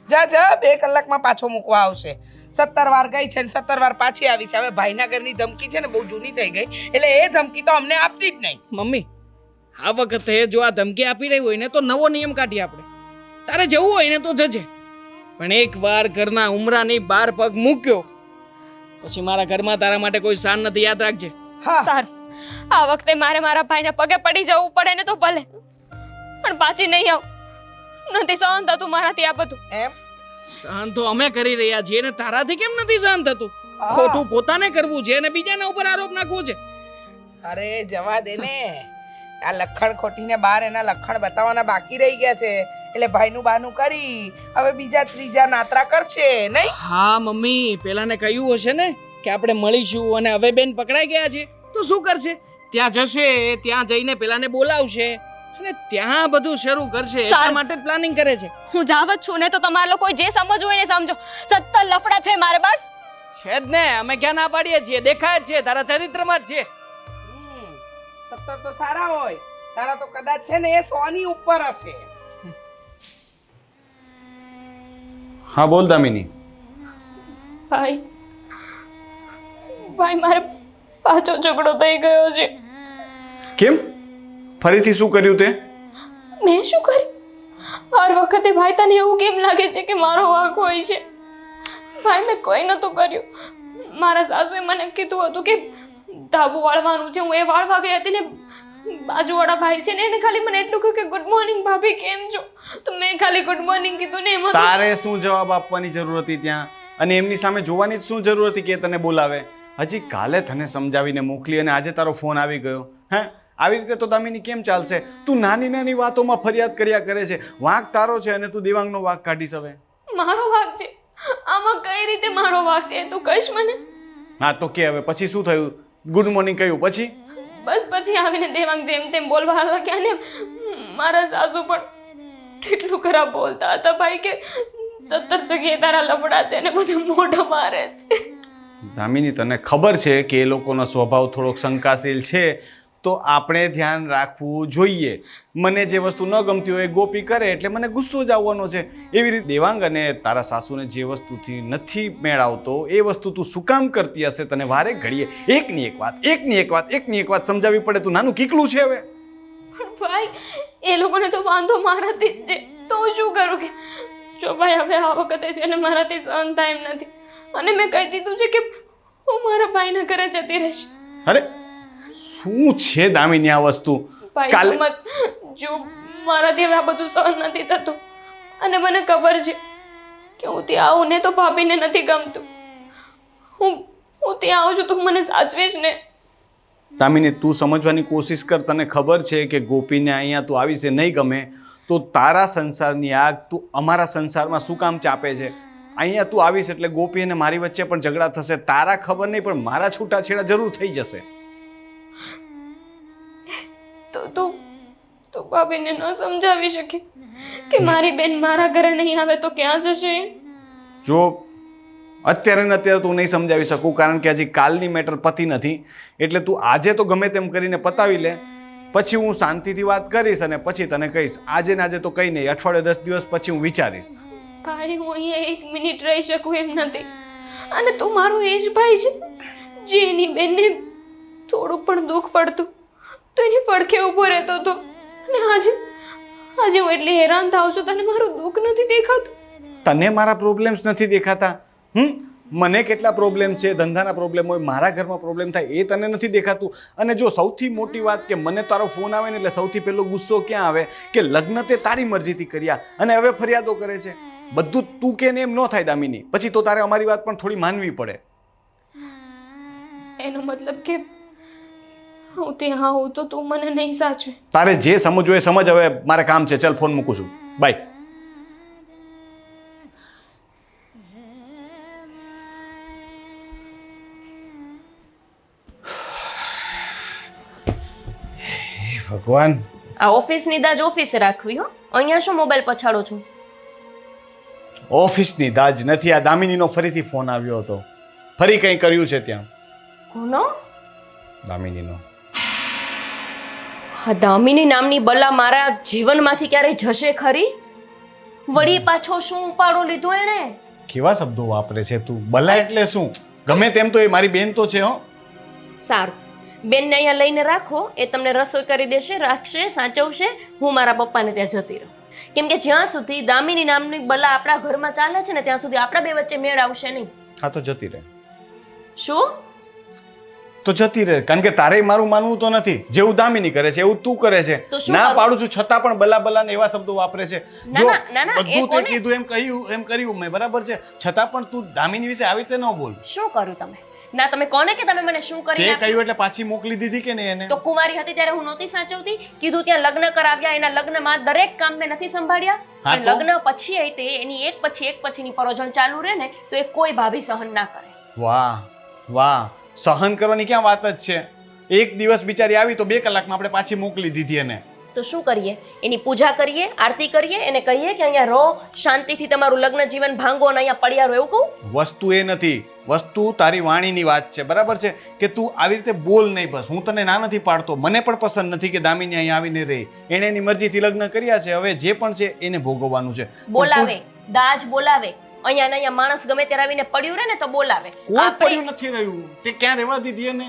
જા જા, 2 કલાકમાં પાછો મૂકવા આવશે. 17 વાર ગઈ છે ને 17 વાર પાછી આવી છે. હવે ભાઈના ઘરની ધમકી છે ને બહુ જૂની થઈ ગઈ, એટલે એ ધમકી તો અમને આપતી જ નહીં. મમ્મી આ વખતે જો આ ધમકી આપી રહી હોય ને તો નવો નિયમ કાઢીએ આપણે. તારે જવું હોય ને તો જજે, પણ એકવાર ઘરના ઉમરાની બહાર પગ મૂક્યો પછી મારા ઘરમાં તારા માટે કોઈ સ્થાન નથી, યાદ રાખજે. હા, સારું, આ વખતે મારા ભાઈના પગે પડી જવું પડે ને તો ભલે, પણ પાછી નહીં આવ. નથી સહન થતું મારાથી આ બધું. એમ સહન તો અમે કરી રહ્યા છીએ ને તારાથી કેમ નથી સહન થતું? ખોટું પોતાને કરવું છે અને બીજાના ઉપર આરોપ નાખવો છે. અરે જવા દે ને, આ લખણ ખોટીને બહાર એના લખણ બતાવવાના બાકી રહી ગયા છે, એટલે ભાઈનું બાનું કરી હવે બીજા ત્રીજા નાતરા કરશે નહીં. હા મમ્મી, પેલાને કહ્યું હશે ને કે આપણે મળીશું, અને હવે બેન પકડાઈ ગયા છે તો શું કરશે? ત્યાં જશે, ત્યાં જઈને પેલાને બોલાવશે અને ત્યાં બધું શરૂ કરશે. એટલા માટે જ પ્લાનિંગ કરે છે. હું જાવ જ છું ને તો તમારે લોકો જે સમજવું હોય ને સમજો. 17 લફડા છે મારે, બસ છે જ ને. અમે ક્યાં ના પાડીએ છીએ? દેખાય જ છે, તારા ચરિત્રમાં જ છે. 17 તો સારા હોય, તારા તો કદાચ છે ને એ 100 ની ઉપર હશે. હા બોલ દામિની. ભાઈ મારે પાછો ઝઘડો થઈ ગયો છે. કેમ? ફરીથી શું કર્યું તે? મેં શું કર્યું? હર વખતે ભાઈ તને એવું કેમ લાગે છે કે મારો વાંક હોય છે? ભાઈ મેં કોઈ નહોતું કર્યું. મારા સાસુએ મને કીધું હતું કે ધાબુ વાળવાનું છે. હું એ વાળવા ગઈ હતી ને બાજુવાળા ભાઈ છે ને એને ખાલી મને એટલું કહ્યું કે ગુડ મોર્નિંગ ભાભી કેમ છો, તો મેં ખાલી ગુડ મોર્નિંગ કીધું ને એમાં તારે શું જવાબ આપવાની જરૂર હતી ત્યાં? અને એમની સામે જોવાની જ શું જરૂર હતી કે એ તને બોલાવે? હજી કાલે તને સમજાવીને મોકલી અને આજે તારો ફોન આવી ગયો. હે, આવી રીતે તો દામિની કેમ ચાલશે? તું નાની નાની વાતોમાં ફરિયાદ કર્યા કરે છે. વાંક તારો છે અને તું દેવાંગનો વાંક કાઢીશ હવે. મારો વાંક છે આમાં? કઈ રીતે મારો વાંક છે તું કહીશ મને? હા તો કે હવે પછી શું થયું? ગુડ મોર્નિંગ કહ્યું પછી? બસ પછી આવીને દેવાંગ જેમ તેમ બોલવા લાગ્યા ને મારા સાસુ પણ કેટલું ખરાબ બોલતા હતા ભાઈ કે 17 જગ્યાએ તારા લફડા છે ને બધું મોઢા મારે છે. દામિની તને ખબર છે કે એ લોકોનો સ્વભાવ થોડોક શંકાશીલ છે, તો આપણે ધ્યાન રાખવું જોઈએ. મને જે વસ્તુ ન ગમતી હોય એ ગોપી કરે એટલે મને ગુસ્સો જ આવવાનો છે. એવી રીતે દેવાંગ અને તારા સાસુને જે વસ્તુથી નથી મેળ આવતો એ વસ્તુ તું શું કામ કરતી હશે? તને વારે ઘડીએ એકની એક વાત સમજાવવી પડે. તું નાનું કીકલું છે હવે. પણ ભાઈ એ લોકોને તો વાંધો મારાથી જ છે, તો હું શું કરું કે જો ભાઈ હવે આ વખતે છે ને મારાથી સહન થાય એમ નથી, અને મેં કહી દીધું છે કે હું મારા ભાઈના ઘરે જતી રહીશ. અરે શું છે દામિની આ વસ્તુ? ભાઈ સમજ, જો મારાથી હવે આ બધું સહન નથી થતું, અને મને ખબર છે કે હું ત્યાં આવું ને તો ભાભીને નથી ગમતું. હું ત્યાં આવું છું તો મને સાચવીશ ને? દામિની તું સમજવાની કોશિશ કર. તને ખબર છે કે ગોપીને અહીંયા તું આવીશ એ નહીં ગમે, તો તારા સંસારની આગ તું અમારા સંસારમાં શું કામ ચાપે છે? અહીંયા તું આવીશ એટલે ગોપી અને મારી વચ્ચે પણ ઝઘડા થશે. તારા ખબર નહીં પણ મારા છૂટાછેડા જરૂર થઈ જશે. તો ભાભીને ન સમજાવી શકે કે મારી બેન મારા ઘરે નહીં આવે તો ક્યાં જશે? જો અત્યારે ને અત્યારે તું નહીં સમજાવી શકું, કારણ કે હજી કાલની મેટર પતી નથી. એટલે તું આજે તો ગમે તેમ કરીને પતાવી લે, પછી હું શાંતિથી વાત કરીશ અને પછી તને કહીશ. આજે ને આજે તો કંઈ નહીં, અઠવાડિયે 10 દિવસ પછી હું વિચારીશ. ભાઈ હું અહીંયા 1 મિનિટ રહી શકું એમ નથી, અને તું મારો એ જ ભાઈ છે જે એની બેનને થોડુંક પણ દુઃખ પડતું તો એની પડખે ઊભો રહેતો હતો, અને આજે હું એટલી હેરાન થાઉં છું, તને મારું દુઃખ નથી દેખાતું? તને મારા પ્રોબ્લેમ્સ નથી દેખાતા? મને કેટલા પ્રોબ્લેમ છે, ધંધાના પ્રોબ્લેમ હોય, મારા ઘરમાં પ્રોબ્લેમ થાય એ તને નથી દેખાતું? અને જો સૌથી મોટી વાત કે મને તારો ફોન આવે ને એટલે સૌથી પહેલો ગુસ્સો ક્યાં આવે કે લગ્ન તે તારી મરજીથી કર્યા અને હવે ફરિયાદો કરે છે. બધું તું કે ને એમ ન થાય દામિની, પછી તો તારે અમારી વાત પણ થોડી માનવી પડે. એનો મતલબ કે હું ત્યાં આવું તો તું મને નહીં સાચવે? તારે જે સમજવું એ સમજ. હવે મારે કામ છે, ચાલ ફોન મૂકું છું, બાય. ભગવાન, આ ઓફિસની દાજ ઓફિસે રાખવી હો. અહીંયા શું મોબાઈલ પછાડો છો? ઓફિસની દાજ નથી, આ દામિનીનો ફરીથી ફોન આવ્યો હતો. ફરી કંઈ કર્યું છે ત્યાં? કોનો? દામિનીનો. હા, દામિની નામની બલા મારા જીવનમાંથી ક્યારેય જશે ખરી? વળી પાછો શું ઉપાડો લીધો એણે? કેવા શબ્દો વાપરે છે તું? બલા એટલે શું? ગમે તેમ તો એ મારી બેન તો છે. હો, સારું, બેનને અહીંયા લઈને રાખો, એ તમને રસોઈ કરી દેશે, રાખશે, સાચવશે. હું મારા પપ્પાને ત્યાં જતી રહું, કેમ કે જ્યાં સુધી દામિની નામની બલા આપણા ઘરમાં ચાલે છે ને ત્યાં સુધી આપણા બે વચ્ચે મેળ આવશે નહીં. હા તો જતી રહે. શું? તો જતી રહે, કારણ કે તારે મારું માનવું તો નથી. જેવું દામિની કરે છે એવું તું કરે છે. તો શું ના કરું? પાડું છું છતાં પણ બલા બલાને એવા શબ્દો વાપરે છે. ના, જો ના, ના, એ બધું તે કોને? કીધું એમ કહ્યું એમ કર્યું મેં, બરાબર છે, છતાં પણ તું દામિની વિશે આવી રીતે ન બોલ. શું કર્યું તમે? ના, તમે કોને કે તમે મને શું કરી તે નાખ્યું? કહ્યું એટલે પાછી મોકલી દીધી કે નહીં એને? તો કુંવારી હતી ત્યારે હું નહોતી સાચવતી? કીધું ત્યાં લગ્ન કરાવ્યા, એના લગ્નમાં દરેક કામ મેં નથી સંભાળ્યા? હા અને તો? લગ્ન પછી આવી તે એની એક પછીની પરોજણ ચાલુ રહે ને તો એ કોઈ ભાભી સહન ના કરે. વાહ વાહ, સહન કરવાની ક્યાં વાત જ છે? એક દિવસ બિચારી આવી તો 2 કલાકમાં આપણે પાછી મોકલી દીધી એને. તો શું કરીએ? એની પૂજા કરીએ, આરતી કરીએ, એને કહીએ કે અહીંયા રહો, શાંતિથી તમારું લગ્ન જીવન ભાંગો અને અહીંયા પડ્યા રહો, એવું કહું? વસ્તુ એ નથી, વસ્તુ તારી વાણીની વાત છે, બરાબર છે, કે તું આવી રીતે બોલ નહીં. બસ હું તને ના નથી પાડતો, મને પણ પસંદ નથી કે દામિની અહીંયા આવીને રહી. એણે એની મરજીથી લગ્ન કર્યા છે, હવે જે પણ છે એને ભોગવવાનું છે. બોલાવે, દાજ બોલાવે. અહીંયા ને અહીંયા માણસ ગમે ત્યારે આવીને પડ્યું રહે ને તો બોલાવે. કોઈ પડ્યું નથી રહ્યું. તે ક્યાં રહેવા દીધી એને?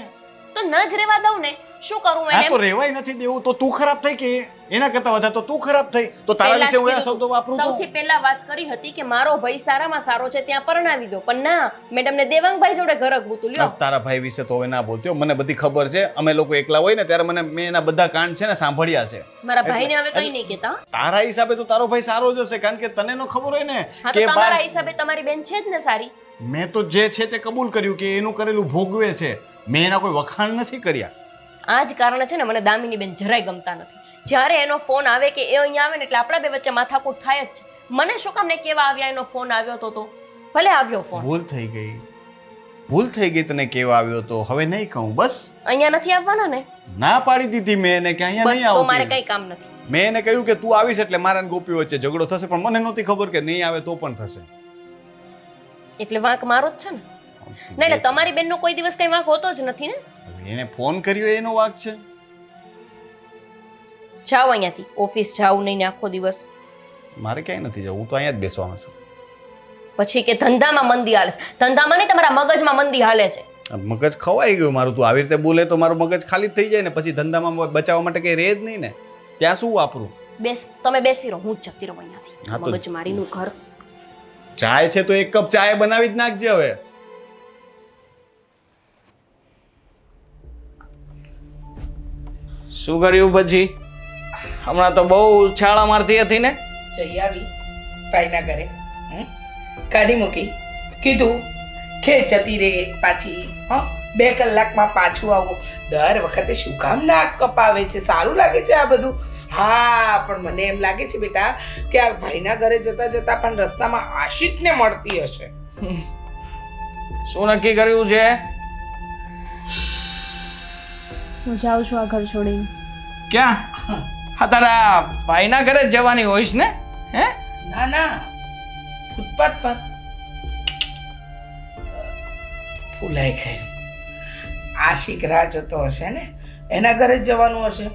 તો ન જ રહેવા દઉં ને, શું કરું આ એને? તો રેવાય નથી દેવું તો તું ખરાબ થઈ કે એના કરતા વધારે તો તું ખરાબ થઈ? તો તારા પહેલા વિશે જ હું આ કીધું શબ્દો તું. વાપરું તો સૌથી પહેલા વાત કરી હતી કે મારો ભાઈ સારામાં સારો છે ત્યાં પરણાવી દો, પણ ના, મેડમને દેવાંગભાઈ જોડે ઘર અગવું તું. લ્યો, તારા ભાઈ વિશે તો હવે ના બોલતો, મને બધી ખબર છે. અમે લોકો એકલા હોય ને ત્યારે મેં એના બધા કાંડ છે ને સાંભળ્યા છે. મારા ભાઈને હવે કઈ નહીં કહેતા. તારા હિસાબે તો તારો ભાઈ સારો જ હશે, કારણ કે તને નો ખબર હોય ને હા, તો કે તમારા હિસાબે તમારી બેન છે જ ને સારી. મેં તો જે છે તે કબૂલ કર્યું કે એનું કરેલું ભોગવે છે. મેં એના કોઈ વખાણ નથી કર્યા. આ જ કારણે છે ને મને દામિની બેન જરાય ગમતા નથી. જ્યારે એનો ફોન આવે કે એ અહીંયા આવે ને એટલે આપણા બે વચ્ચે માથાકૂટ થાય જ છે. મને શું કામ ને કેવા આવ્યા એનો ફોન આવ્યો તો ભલે આવ્યો ફોન. ભૂલ થઈ ગઈ તને કેવા આવ્યો તો હવે નહીં કહું. બસ અહીંયા નથી આવવાના ને? ના પાડી દીધી મેં એને કે અહીંયા બસ, નહીં તો મારે આવતી. કઈ કામ નથી. મેં એને કહ્યું કે તું આવીશ એટલે મારા ને ગોપી વચ્ચે ઝઘડો થશે, પણ મને નહોતી ખબર કે નહીં આવે તો પણ થશે. એટલે વાંક મારો જ છે ને? નહીં, એટલે તમારી બેનનો કોઈ દિવસ કઈ વાંક હોતો જ નથી ને? એને ફોન કર્યો એનો વાંક છે. જાઓ અહીંયાથી, ઓફિસ જાવ નહીં ને આખો દિવસ. મારે ક્યાંય નથી જવું, હું તો અહીંયા જ બેસવાનો છું. પછી કે ધંધામાં મંદી હાલે છે. ધંધામાં નહીં, તમારા મગજમાં મંદી હાલે છે. આ મગજ ખવાઈ ગયું મારું. તું આવી રીતે બોલે તો મારું મગજ ખાલી જ થઈ જાય ને પછી ધંધામાં બચાવવા માટે કઈ રહે જ નહીં ને. ત્યાં શું વાપરું? તમે બેસી રહો, હું જ જતી રહું હા અહીંયાથી. તો- મગજ મારીનું ઘર. ચાય છે તો એક કપ ચાય બનાવી જ નાખજે હવે. શું કર્યું પછી? હમણાં તો બહુ ઉછાળા મારતી હતી ને. જઈ આવી ભાઈના ઘરે, કાઢી મૂકી, કીધું ખેત જતી રે પાછી, 2 કલાકમાં પાછું આવું. દર વખતે શું કામ નાક કપાવે છે? સારું લાગે છે આ બધું? હા, પણ મને એમ લાગે છે બેટા કે આ ભાઈના ઘરે જતા જતા પણ રસ્તામાં આશિકને મળતી હશે. શું નક્કી કર્યું છે? હું જાઉં છું આ ઘર છોડીને. ક્યાં? હા, તારા ભાઈના ઘરે જ જવાની હોઈશ ને? હે? ના ના, ફૂટપાથ પર. ફૂલાઈ ગયું. આશિક રાહ જોતો હશે ને, એના ઘરે જ જવાનું હશે.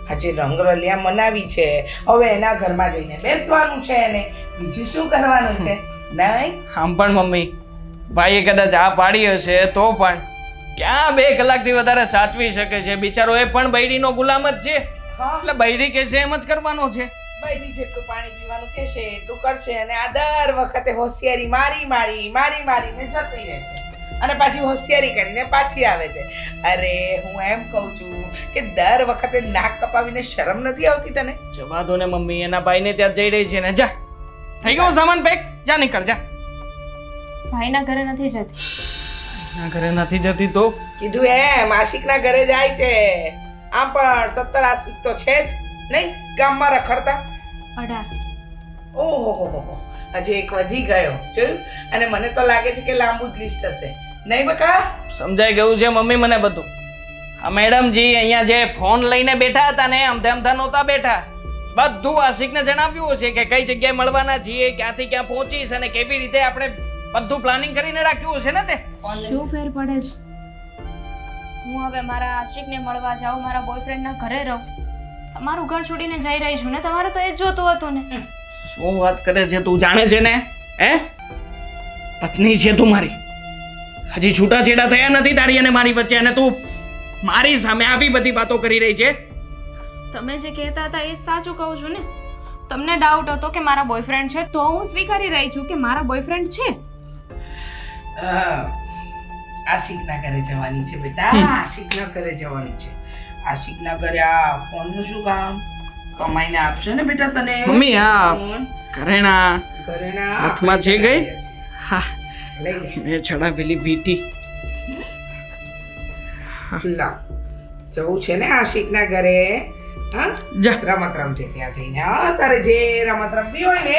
હજી રંગરલિયા મનાવી છે, હવે એના ઘરમાં જઈને બેસવાનું છે એને. બીજું શું કરવાનું છે? નહીં? આમ પણ મમ્મી, ભાઈએ કદાચ આ પાડી હશે તો પણ ક્યાં 2 કલાકથી વધારે સાચવી શકે છે? બિચારો એ પણ બૈરીનો ગુલામ જ છે. હા, એટલે બૈરી કહેશે એમ જ કરવાનો છે. ભાઈ જેટલું પાણી પીવાનું કહેશે એટલું કરશે, અને આ દર વખતે હોશિયારી મારીને જતી રહેશે, અને પાછી હોશિયારી કરીને પાછી આવે છે. અરે હું એમ કહું છું કે દર વખતે નાક કપાવીને શરમ નથી આવતી તને? જવા દો ને મમ્મી, એના ભાઈને ત્યાં જઈ રહી છે ને. જા, થઈ ગયો સામાન પેક? જા, નીકળ જા. ભાઈના ઘરે નથી જતી. ના, ઘરે નથી જતી તો? કીધું એમ, આશિકના ઘરે જાય છે. આમ પણ 17 આશિક તો છે જ નહીં ગામમાં રખડતા. 18. ઓહો, હજી એક વધી ગયો જોયું. અને મને તો લાગે છે કે લાંબુ જ લિસ્ટ હશે, નહીં બકા? સમજાઈ ગયું છે મમ્મી મને બધું. આ મેડમજી અહીંયા જે ફોન લઈને બેઠા હતા ને, અમથા નહોતા બેઠા. બધું આશિકને જણાવ્યું હશે કે કઈ જગ્યાએ મળવાના છીએ, ક્યાંથી ક્યાં પહોંચીશ અને કેવી રીતે આપણે બધું પ્લાનિંગ કરીને રાખ્યું હશે ને તે. શું ફેર પડે છે? હું હવે મારા આશિકને મળવા જાઉં, મારા બોયફ્રેન્ડના ઘરે રહું. તમારું ઘર છોડીને જઈ રહી છું ને, તમારે તો એ જ જોતું હતું ને. શું વાત કરે છે તું? જાણે છે ને? હે, પત્ની છે તું મારી. હજી છૂટાછેડા થયા નથી તારી અને મારી વચ્ચે, અને તું મારી સામે આવી બધી વાતો કરી રહી છે. તમે જે કહેતા હતા એ જ સાચું કહું છું ને. તમને ડાઉટ હતો કે મારા બોયફ્રેન્ડ છે, તો હું સ્વીકારી રહી છું કે મારા બોયફ્રેન્ડ છે. આશિકના ઘરે જવાની છે બેટા, આશિકના ઘરે જવાની છે. આશિકના ઘરે આ ફોનનું શું કામ? કમાઈને આપશે ને બેટા તને મમ્મી, આ ફોન. ઘરેણા ઘરેના હાથમાં છે ગઈ? હા, લઈ લે. મેં ચડાવેલી વીટી. લાવ, જવું છે ને આશિકના ઘરે? હા, જા. રમત રમજે ત્યાં જઈને. હા, તારે જે રમત રમવી હોય ને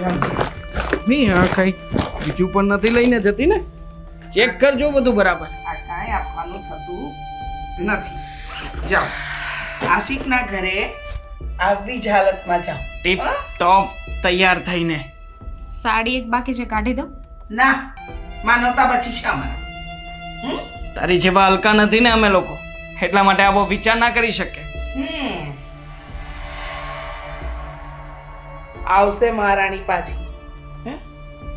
રમજે. મમ્મી, આ કઈ બીજું પણ નથી લઈને જતી ને? ચેક કરજો બધું બરાબર. આ કાંઈ આપવાનું થતું નથી. જાઓ, આશિકના ઘરે આવી જ હાલતમાં જાઓ. ટીપ ટોપ તૈયાર થઈને. સાડી એક બાકી છે, કાઢી દો. ના, માનવતા પછી શા મારા? તારી જેવા હલકા નથી ને અમે લોકો, એટલા માટે આવો વિચાર ના કરી શકે. આવશે મહારાણી પાછી.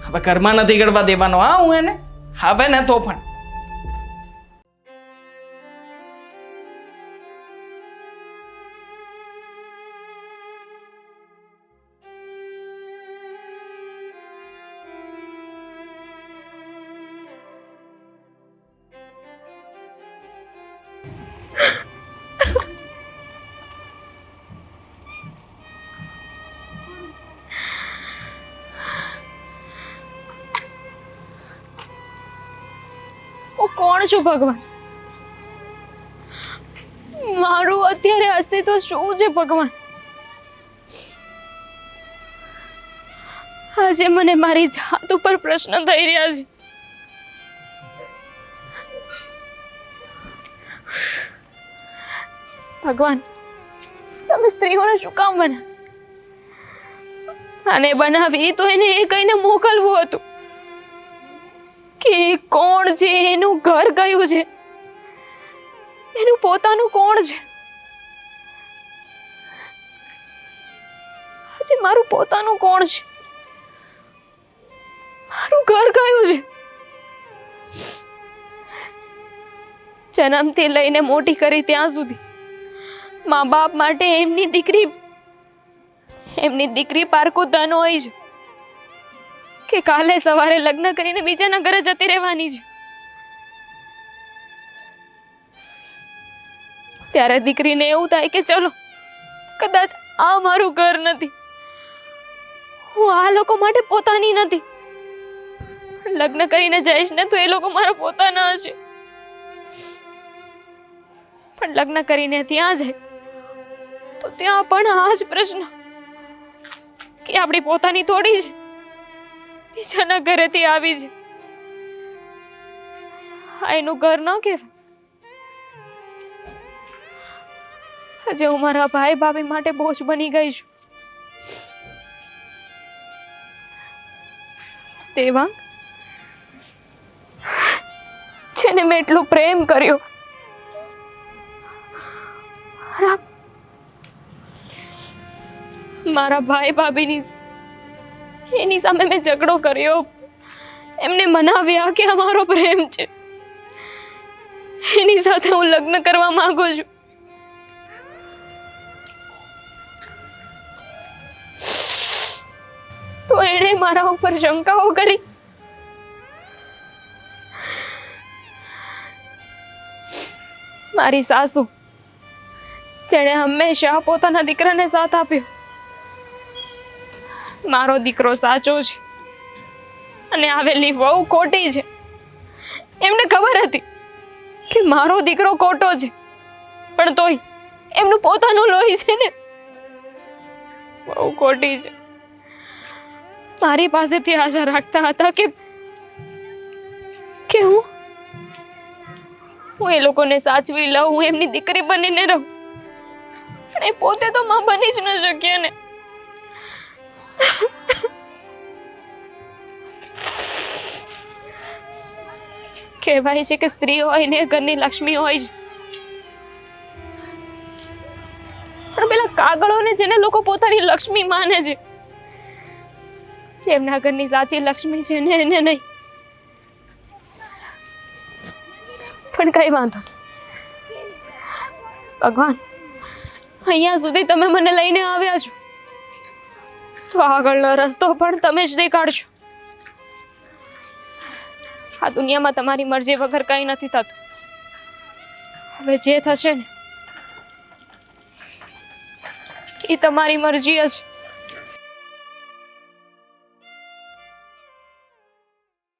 હવે ઘરમાં નથી ગળવા દેવાનો. હા, હું એને હવે ને તો પણ કોણ છું ભગવાન? મારું અત્યારે અસ્તિત્વ શું છે ભગવાન? આજે મને મારી જાત ઉપર પ્રશ્ન થઈ રહ્યા છે. ભગવાન, તમે સ્ત્રીઓને શું કામ બનાવી? અને બનાવી તો એને એ કહીને મોકલવું હતું કે એ કોણ છે, એનું ઘર કયું છે, એનું પોતાનું કોણ છે. આજે મારું પોતાનું કોણ છે, મારું ઘર કયું છે? જન્મથી લઈને મોટી કરી ત્યાં સુધી મા બાપ માટે એમની દીકરી પારકું ધન હોય છે કે કાલે સવારે લગ્ન કરીને બીજાના ઘરે જતી રહેવાની છે. ત્યારે દીકરીને એવું થાય કે ચલો, કદાચ આ મારું ઘર નથી, હું આ લોકો માટે પોતાની નથી. લગ્ન કરીને જઈશ ને તો એ લોકો મારા પોતાના હશે, પણ લગ્ન કરીને ત્યાં જાય તો ત્યાં પણ આ જ પ્રશ્ન કે આપણી પોતાની થોડી છે, બીજાના ઘરેથી આવી છે. આ એનું ઘર ન કહેવાય. આજે હું મારા ભાઈ ભાભી માટે બોજ બની ગઈ છું. દેવાંગ, જેને મેં એટલું પ્રેમ કર્યો, મારા ભાઈ ભાભીની એની સામે મેં ઝઘડો કર્યો, એમને મનાવ્યા કે અમારો પ્રેમ છે, એની સાથે હું લગ્ન કરવા માંગુ છું. તો એણે મારા ઉપર શંકાઓ કરી. મારી સાસુ, જેણે હંમેશા પોતાના દીકરાને સાથ આપ્યો, મારો દીકરો સાચો છે અને આવેલી વહુ ખોટી છે. એમને ખબર હતી કે મારો દીકરો ખોટો છે, પણ તોય એમનું પોતાનું લોહી છે ને, બહુ ખોટી છે. મારી પાસેથી આશા રાખતા હતા કે હું એ લોકોને સાચવી લઉં, હું એમની દીકરી બનીને રહું, પણ એ પોતે તો માં બની જ ન શક્યા ને. કહેવાય છે કે સ્ત્રી હોય ને ઘરની લક્ષ્મી હોય છે, પણ પેલા કાગળોને જેને લોકો પોતાની લક્ષ્મી માને છે, જેમના ઘરની સાચી લક્ષ્મી છે ને એને નહીં. પણ કઈ વાંધો નહીં ભગવાન, અહીંયા સુધી તમે મને લઈને આવ્યા છો તો આગળનો રસ્તો પણ તમે જ દેખાડશો. આ દુનિયામાં તમારી મરજી વગર કંઈ નથી થતું. હવે જે થશે ને એ તમારી મરજી હશે.